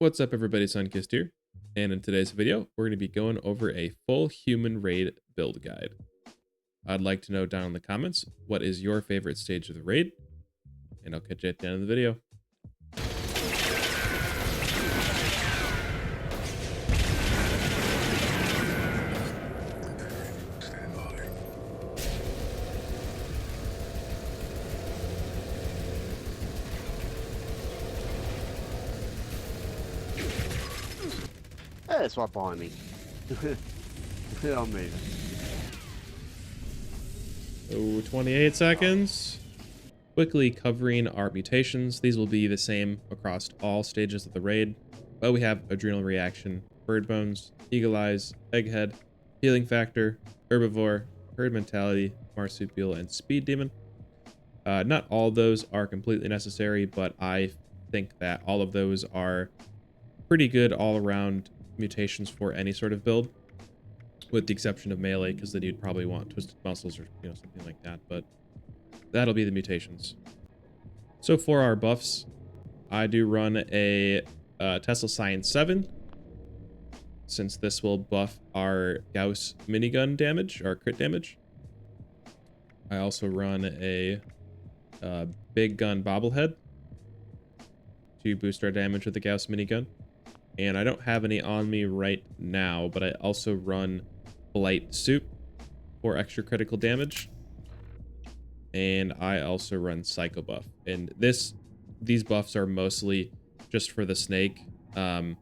What's up everybody, Sunkissed here, and in today's video, we're going to be going over a full human raid build guide. I'd like to know down in the comments, what is your favorite stage of the raid? And I'll catch you at the end of the video. Hey, it's right behind me. I'm moving. So 28 seconds. Quickly covering our mutations. These will be the same across all stages of the raid, but we have Adrenal Reaction, Bird Bones, Eagle Eyes, Egghead, Healing Factor, Herbivore, Herd Mentality, Marsupial, and Speed Demon. Not all of those are completely necessary, but I think that all of those are pretty good all-around mutations for any sort of build, with the exception of melee, because then you'd probably want Twisted Muscles or something like that, but that'll be the mutations. So for our buffs, I do run a Tesla Science 7, since this will buff our Gauss minigun damage, our crit damage. I also run a Big Gun Bobblehead to boost our damage with the Gauss minigun. And I don't have any on me right now, but I also run Blight Soup for extra critical damage. And I also run Psycho Buff. And these buffs are mostly just for the snake. You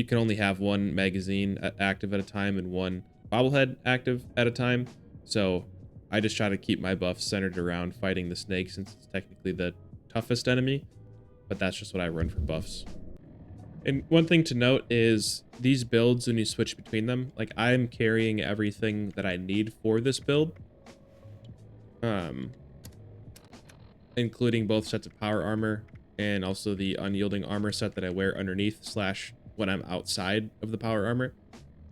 can only have one magazine active at a time and one bobblehead active at a time. So I just try to keep my buffs centered around fighting the snake, since it's technically the toughest enemy. But that's just what I run for buffs. And one thing to note is these builds, when you switch between them, like I'm carrying everything that I need for this build, including both sets of power armor and also the unyielding armor set that I wear underneath slash when I'm outside of the power armor.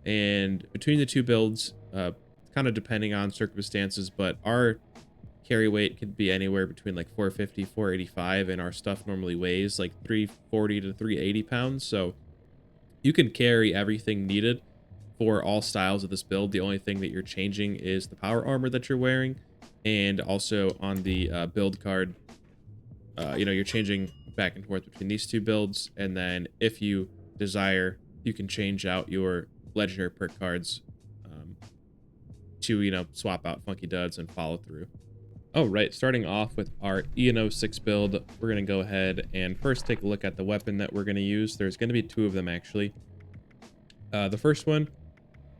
And between the two builds, kind of depending on circumstances, but our carry weight could be anywhere between like 450, 485, and our stuff normally weighs like 340 to 380 pounds. So you can carry everything needed for all styles of this build. The only thing that you're changing is the power armor that you're wearing, and also on the build card, you're changing back and forth between these two builds. And then if you desire, you can change out your legendary perk cards to swap out Funky Duds and follow through. Oh, right. Starting off with our EN06 build, we're going to go ahead and first take a look at the weapon that we're going to use. There's going to be two of them, actually. The first one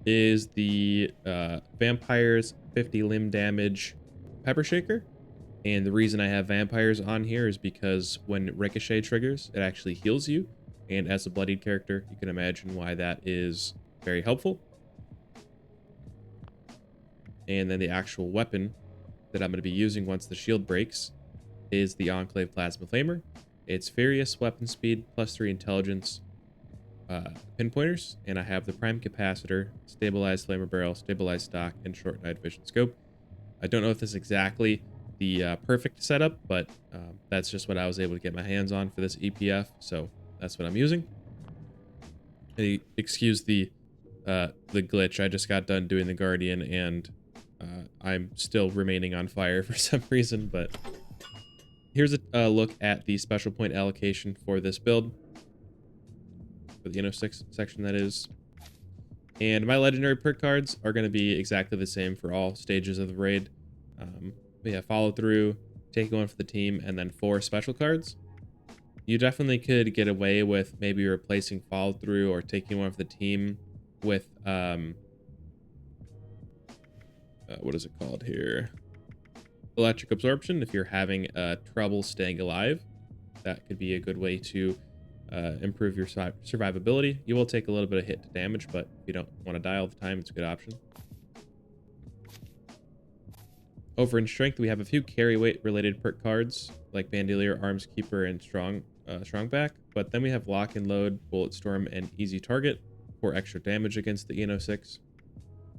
is the Vampires 50 limb damage Pepper Shaker. And the reason I have Vampires on here is because when Ricochet triggers, it actually heals you. And as a bloodied character, you can imagine why that is very helpful. And then the actual weapon that I'm going to be using once the shield breaks is the Enclave Plasma Flamer. It's Furious Weapon Speed, +3 Intelligence, pinpointers, and I have the Prime Capacitor, Stabilized Flamer Barrel, Stabilized Stock, and Short Night Vision Scope. I don't know if this is exactly the perfect setup, but that's just what I was able to get my hands on for this EPF, so that's what I'm using. And excuse the glitch. I just got done doing the Guardian, and I'm still remaining on fire for some reason, but here's a look at the special point allocation for this build, for the EN06 section, that is. And my legendary perk cards are going to be exactly the same for all stages of the raid. We have follow through, take one for the team, and then 4 special cards. You definitely could get away with maybe replacing follow through or taking one for the team with what is it called here? Electric Absorption. If you're having trouble staying alive, that could be a good way to improve your survivability. You will take a little bit of hit to damage, but if you don't want to die all the time, it's a good option. Over in Strength, we have a few carry weight related perk cards like Bandolier, Arms Keeper, and Strongback. But then we have Lock and Load, Bullet Storm, and Easy Target for extra damage against the EN06.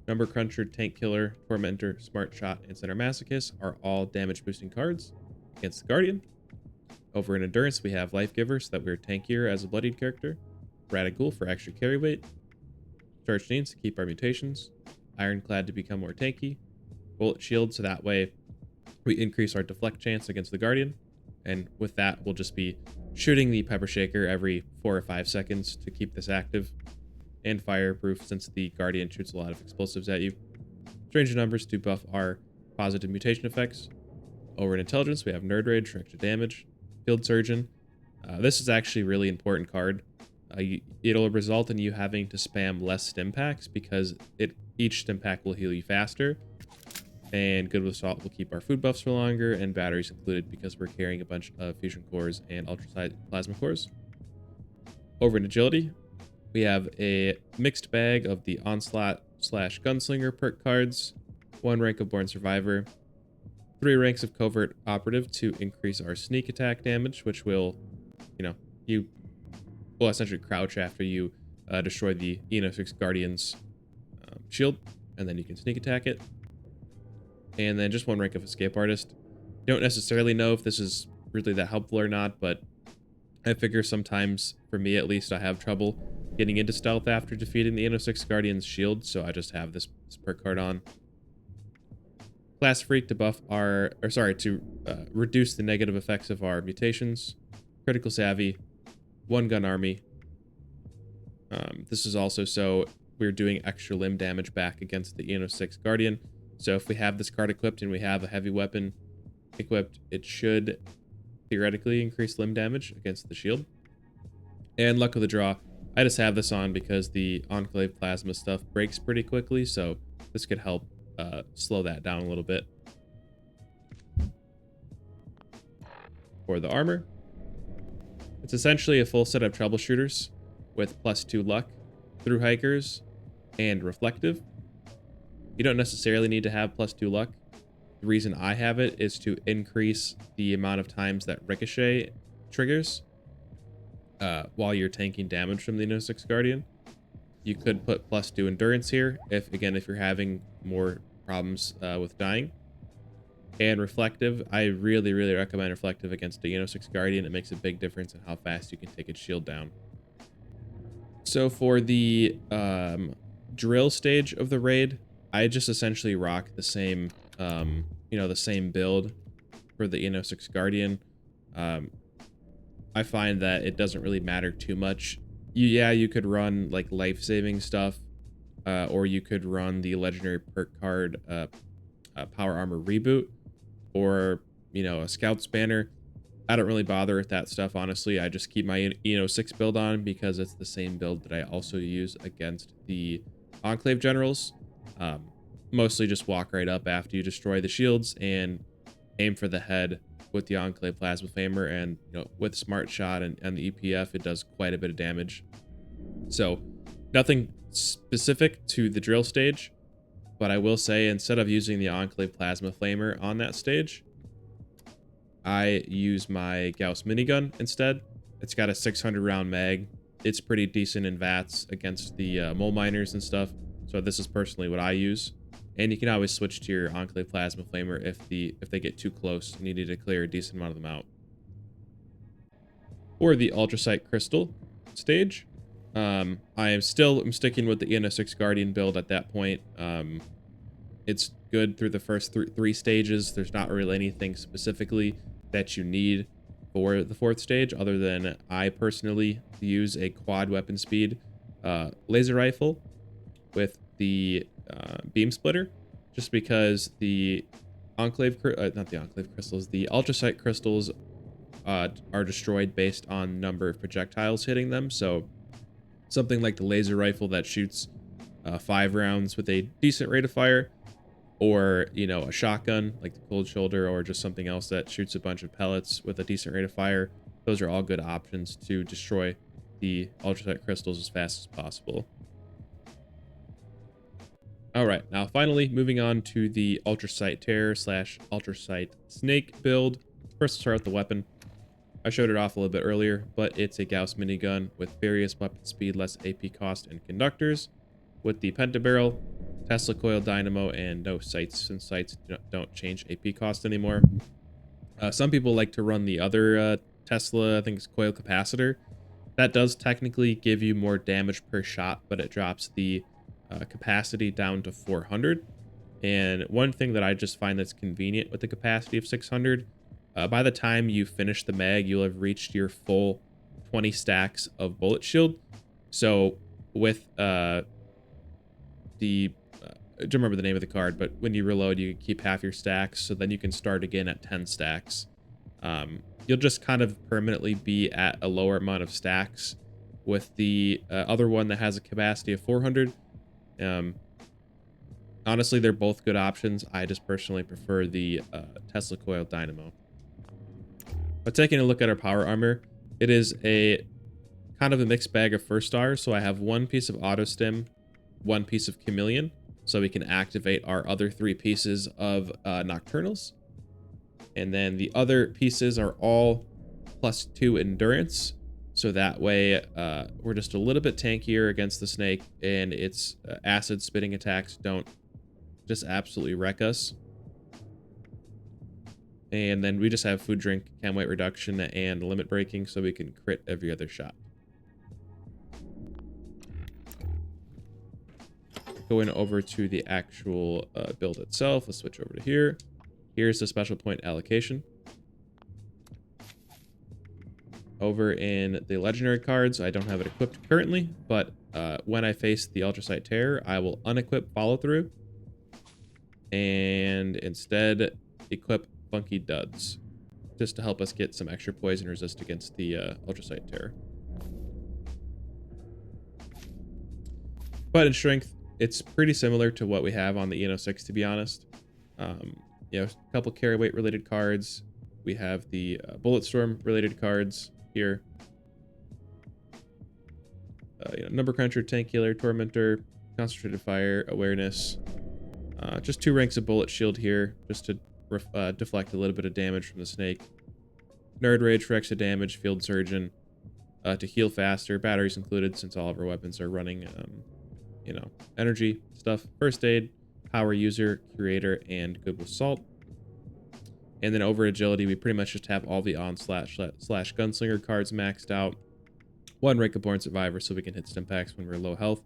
Number Cruncher, Tank Killer, Tormentor, Smart Shot, and Center Masochist are all damage boosting cards against the Guardian. Over in Endurance, we have Life Giver, so that we're tankier as a bloodied character. Radical for extra carry weight. Charged Needs to keep our mutations. Ironclad to become more tanky. Bullet Shield, so that way we increase our deflect chance against the Guardian. And with that, we'll just be shooting the Pepper Shaker every 4 or 5 seconds to keep this active. And Fireproof, since the Guardian shoots a lot of explosives at you. Stranger Numbers to buff our positive mutation effects. Over in Intelligence, we have Nerd Rage for extra damage. Field Surgeon. This is actually a really important card. It'll result in you having to spam less stim packs because each stim pack will heal you faster. And Good with Salt will keep our food buffs for longer, and batteries included because we're carrying a bunch of fusion cores and ultracite plasma cores. Over in Agility, we have a mixed bag of the Onslaught / Gunslinger perk cards, 1 rank of Born Survivor, 3 ranks of Covert Operative to increase our sneak attack damage, which will, you will essentially crouch after you destroy the EN06 Guardian's shield, and then you can sneak attack it. And then just 1 rank of Escape Artist. Don't necessarily know if this is really that helpful or not, but I figure sometimes, for me at least, I have trouble getting into stealth after defeating the EN06 Guardian's shield, so I just have this perk card on. Class Freak to buff to reduce the negative effects of our mutations. Critical Savvy, 1 gun army. This is also so we're doing extra limb damage back against the EN06 Guardian. So if we have this card equipped and we have a heavy weapon equipped, it should theoretically increase limb damage against the shield. And Luck of the Draw, I just have this on because the Enclave plasma stuff breaks pretty quickly, so this could help slow that down a little bit. For the armor, it's essentially a full set of troubleshooters with +2 luck, through hikers, and reflective. You don't necessarily need to have +2 luck. The reason I have it is to increase the amount of times that ricochet triggers while you're tanking damage from the EN06 Guardian. You could put +2 endurance here if you're having more problems with dying. And reflective, I really recommend reflective against the EN06 Guardian. It makes a big difference in how fast you can take its shield down. So for the drill stage of the raid, I just essentially rock the same the same build for the EN06 Guardian. I find that it doesn't really matter too much. You could run like life-saving stuff, or you could run the legendary perk card Power Armor Reboot, or a Scout's Banner. I don't really bother with that stuff, honestly. I just keep my EN06 build on because it's the same build that I also use against the Enclave generals. Mostly just walk right up after you destroy the shields and aim for the head with the Enclave Plasma Flamer, and with Smart Shot and the EPF, it does quite a bit of damage. So nothing specific to the drill stage, but I will say, instead of using the Enclave Plasma Flamer on that stage, I use my Gauss minigun instead. It's got a 600 round mag. It's pretty decent in VATS against the mole miners and stuff. So this is personally what I use. And you can always switch to your Enclave Plasma Flamer if they get too close and you need to clear a decent amount of them out. For the Ultracite Crystal stage, I'm sticking with the EN06 Guardian build at that point. It's good through the first three stages. There's not really anything specifically that you need for the 4th stage, other than I personally use a quad weapon speed laser rifle with the beam splitter, just because the the Ultracite crystals are destroyed based on number of projectiles hitting them. So something like the laser rifle that shoots 5 rounds with a decent rate of fire, or a shotgun like the Cold Shoulder, or just something else that shoots a bunch of pellets with a decent rate of fire, those are all good options to destroy the Ultracite crystals as fast as possible. All right, now finally moving on to the Ultracite Terror / Ultracite Snake build. First, we'll start with the weapon. I showed it off a little bit earlier, but it's a Gauss minigun with various weapon speed, less AP cost, and conductors, with the pentabarrel, Tesla coil dynamo, and no sights, since sights don't change AP cost anymore. Some people like to run the other Tesla, I think it's coil capacitor. That does technically give you more damage per shot, but it drops the capacity down to 400. And one thing that I just find that's convenient with the capacity of 600, by the time you finish the mag, you'll have reached your full 20 stacks of bullet shield. So with I don't remember the name of the card, but when you reload, you keep half your stacks, so then you can start again at 10 stacks. You'll just kind of permanently be at a lower amount of stacks. With the other one that has a capacity of 400, honestly, they're both good options. I just personally prefer the Tesla Coil Dynamo. But taking a look at our power armor, it is a kind of a mixed bag of first stars. So I have one piece of auto stim, one piece of chameleon, so we can activate our other 3 pieces of nocturnals. And then the other pieces are all +2 endurance. So that way we're just a little bit tankier against the snake, and its acid spitting attacks don't just absolutely wreck us. And then we just have food, drink, chem weight reduction, and limit breaking, so we can crit every other shot. Going over to the actual build itself, let's switch over to here. Here's the special point allocation. Over in the legendary cards, I don't have it equipped currently, but when I face the Ultracite Terror, I will unequip follow through and instead equip Funky Duds, just to help us get some extra poison resist against the Ultracite Terror. But in strength, it's pretty similar to what we have on the EN06, to be honest. A couple carry weight related cards. We have the Bullet Storm related cards here. Number Cruncher, Tank Healer, Tormentor, Concentrated Fire, Awareness. Just 2 ranks of Bullet Shield here, just to deflect a little bit of damage from the snake. Nerd Rage for extra damage, Field Surgeon to heal faster, batteries included since all of our weapons are running, energy stuff. First Aid, Power User, Curator, and Good with Salt. And then over Agility, we pretty much just have all the Onslaught slash Gunslinger cards maxed out. 1 rank of Born Survivor so we can hit Stimpaks when we're low health.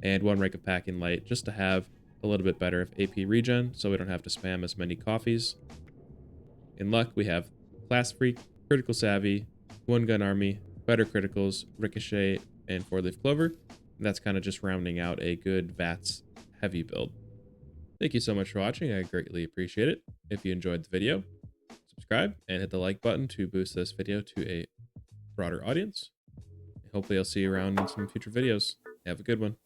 And 1 rank of Packing Light just to have a little bit better of AP regen so we don't have to spam as many coffees. In luck, we have Class Freak, Critical Savvy, 1 Gun Army, Better Criticals, Ricochet, and 4-Leaf Clover. And that's kind of just rounding out a good VATS heavy build. Thank you so much for watching. I greatly appreciate it. If you enjoyed the video, subscribe and hit the like button to boost this video to a broader audience. Hopefully I'll see you around in some future videos. Have a good one.